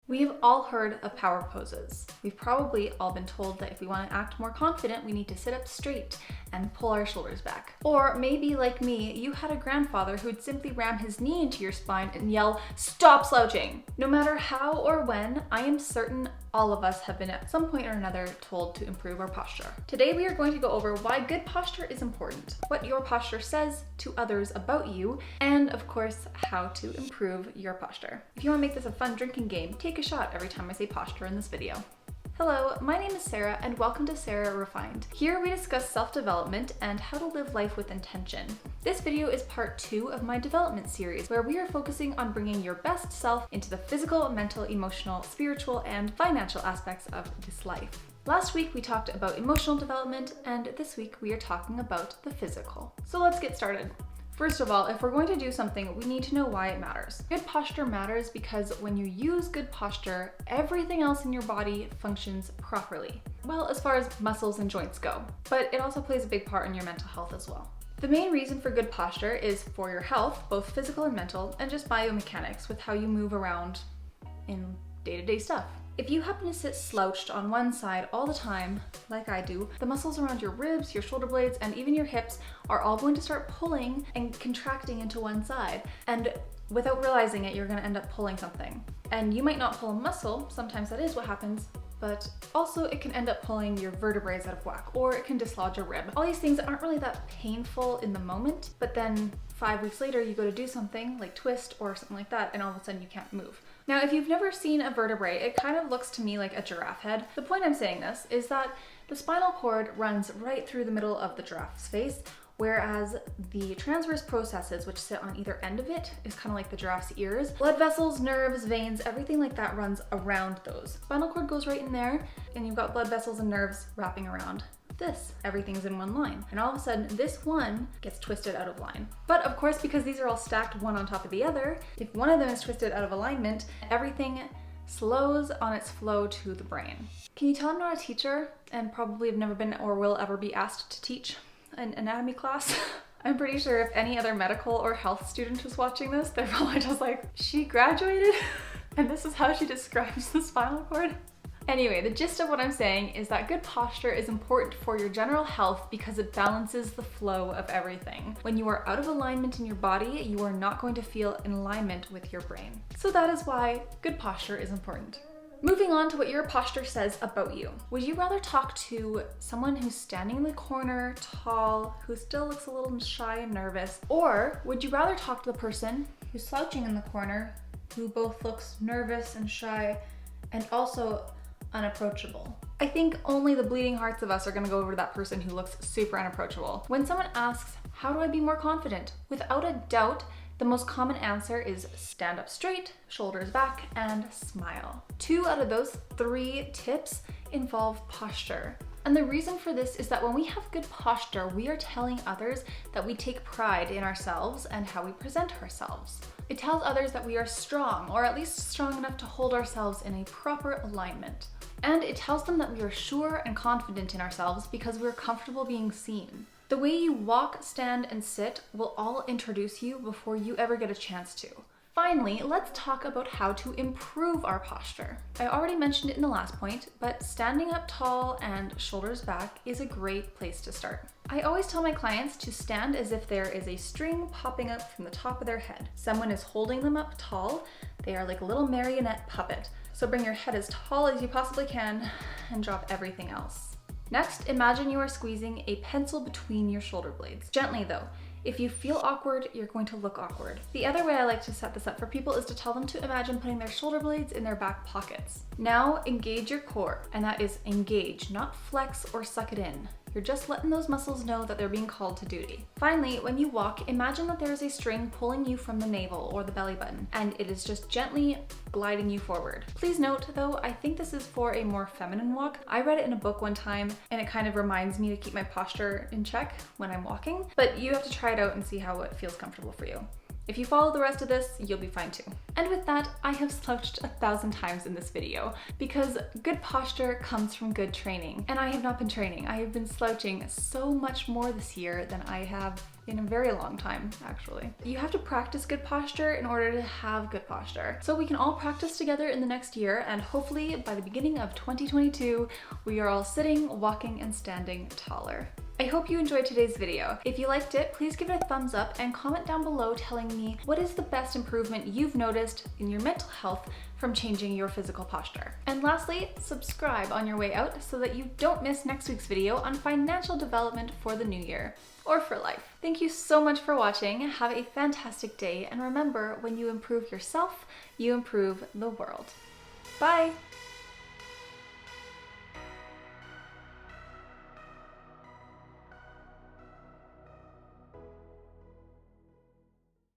We've all heard of power poses. We've probably all been told that if we want to act more confident, we need to sit up straight and pull our shoulders back. Or maybe like me, you had a grandfather who'd simply ram his knee into your spine and yell, "Stop slouching!" No matter how or when, I am certain all of us have been at some point or another told to improve our posture. Today we are going to go over why good posture is important, what your posture says to others about you, and of course, how to improve your posture. If you want to make this a fun drinking game, take a shot every time I say posture in this video. Hello, my name is Sarah and welcome to Sarah Refined. Here we discuss self-development and how to live life with intention. This video is part 2 of my development series where we are focusing on bringing your best self into the physical, mental, emotional, spiritual, and financial aspects of this life. Last week we talked about emotional development and this week we are talking about the physical. So let's get started. First of all, if we're going to do something, we need to know why it matters. Good posture matters because when you use good posture, everything else in your body functions properly. Well, as far as muscles and joints go, but it also plays a big part in your mental health as well. The main reason for good posture is for your health, both physical and mental, and just biomechanics with how you move around in day-to-day stuff. If you happen to sit slouched on one side all the time, like I do, the muscles around your ribs, your shoulder blades, and even your hips are all going to start pulling and contracting into one side. And without realizing it, you're going to end up pulling something. And you might not pull a muscle, sometimes that is what happens, but also it can end up pulling your vertebrae out of whack, or it can dislodge a rib. All these things aren't really that painful in the moment, but then 5 weeks later you go to do something like twist or something like that, and all of a sudden you can't move. Now, if you've never seen a vertebrae, it kind of looks to me like a giraffe head. The point I'm saying this is that the spinal cord runs right through the middle of the giraffe's face, whereas the transverse processes, which sit on either end of it, is kind of like the giraffe's ears. Blood vessels, nerves, veins, everything like that runs around those. Spinal cord goes right in there, and you've got blood vessels and nerves wrapping around this. Everything's in one line. And all of a sudden, this one gets twisted out of line. But of course, because these are all stacked one on top of the other, if one of them is twisted out of alignment, everything slows on its flow to the brain. Can you tell I'm not a teacher and probably have never been or will ever be asked to teach an anatomy class? I'm pretty sure if any other medical or health student was watching this, they're probably just like, she graduated and this is how she describes the spinal cord? Anyway, the gist of what I'm saying is that good posture is important for your general health because it balances the flow of everything. When you are out of alignment in your body, you are not going to feel in alignment with your brain. So that is why good posture is important. Moving on to what your posture says about you. Would you rather talk to someone who's standing in the corner, tall, who still looks a little shy and nervous? Or would you rather talk to the person who's slouching in the corner, who both looks nervous and shy, and also unapproachable? I think only the bleeding hearts of us are gonna go over to that person who looks super unapproachable. When someone asks, how do I be more confident? Without a doubt, the most common answer is stand up straight, shoulders back, and smile. 2 out of those 3 tips involve posture. And the reason for this is that when we have good posture, we are telling others that we take pride in ourselves and how we present ourselves. It tells others that we are strong, or at least strong enough to hold ourselves in a proper alignment. And it tells them that we are sure and confident in ourselves because we're comfortable being seen. The way you walk, stand, and sit will all introduce you before you ever get a chance to. Finally, let's talk about how to improve our posture. I already mentioned it in the last point, but standing up tall and shoulders back is a great place to start. I always tell my clients to stand as if there is a string popping up from the top of their head. Someone is holding them up tall. They are like a little marionette puppet. So bring your head as tall as you possibly can and drop everything else. Next, imagine you are squeezing a pencil between your shoulder blades. Gently though. If you feel awkward, you're going to look awkward. The other way I like to set this up for people is to tell them to imagine putting their shoulder blades in their back pockets. Now engage your core, and that is engage, not flex or suck it in. You're just letting those muscles know that they're being called to duty. Finally, when you walk, imagine that there is a string pulling you from the navel or the belly button, and it is just gently gliding you forward. Please note though, I think this is for a more feminine walk. I read it in a book one time, and it kind of reminds me to keep my posture in check when I'm walking, but you have to try it out and see how it feels comfortable for you. If you follow the rest of this, you'll be fine too. And with that, I have slouched 1,000 times in this video because good posture comes from good training. And I have not been training. I have been slouching so much more this year than I have in a very long time, actually. You have to practice good posture in order to have good posture. So we can all practice together in the next year, and hopefully by the beginning of 2022, we are all sitting, walking, and standing taller. I hope you enjoyed today's video. If you liked it, please give it a thumbs up and comment down below telling me what is the best improvement you've noticed in your mental health from changing your physical posture. And lastly, subscribe on your way out so that you don't miss next week's video on financial development for the new year or for life. Thank you so much for watching. Have a fantastic day, and remember, when you improve yourself, you improve the world. Bye!